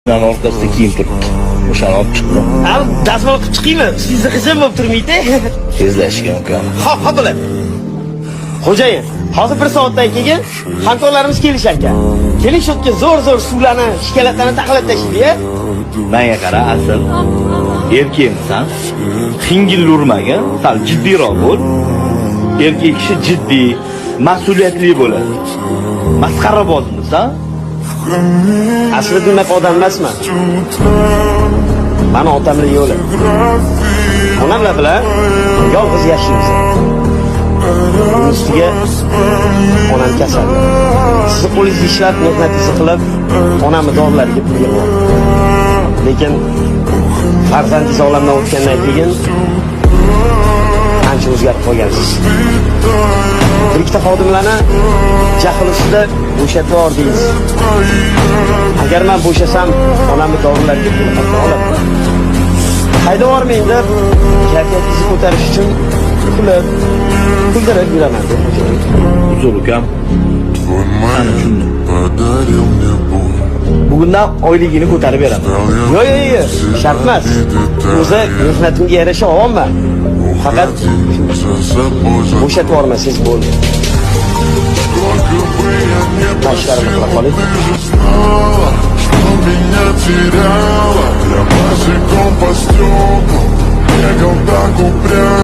Orqasida kiyim turibdi. O'shani olib chiqdim. Dazmol qilib chiqaymi? Sizni qizim bo'lib turmaydi. Tezlashgan uka. Xo'p, bo'ladi. Xo'jayin, hozir 1 soatdan keyin hamkorlarimiz kelishar ekan. Kelishibdi zo'r suvlarni, shikolatlarni taqilib tashlaydi. Menga qara, asl erkaksan. Xingil urmagin, sal jiddiyroq bo'l. Erkak kishi jiddiy, mas'uliyatli bo'ladi. Masxarabozmisan? Aslida bunaqa odam emasman. Mani otamning yo'li. Onamlar bilan yolg'iz yashaymiz. Ustiga onam kasal. Sizni qo'lingizga ishlab, mehnatingizni qilib, onamni dorilarga pul yig'ib. Lekin farzandingiz olamdan o'tgandan keyin ancha o'zgarib qolgansiz. Bir ikkita xodimlarni jahl ustida bo'shatib yubordingiz. Agar men bo'shasam, onamni dorilarga pul olaman. Hayda bormang deb, kayfiyatingizni ko'tarish uchun kuldirib yuraman. Uzr ukam. Ana tushundim. Bugundan oyligini ko'tarib beraman. Yo'q, shart emas. O'zi mehnatimga yarasha olman. Faqat bo'shatib yubormasangiz bo'ldi. Tashlarimni qilib qoling. Меня теряла, я башиком по стеклам, бегал так упрямо.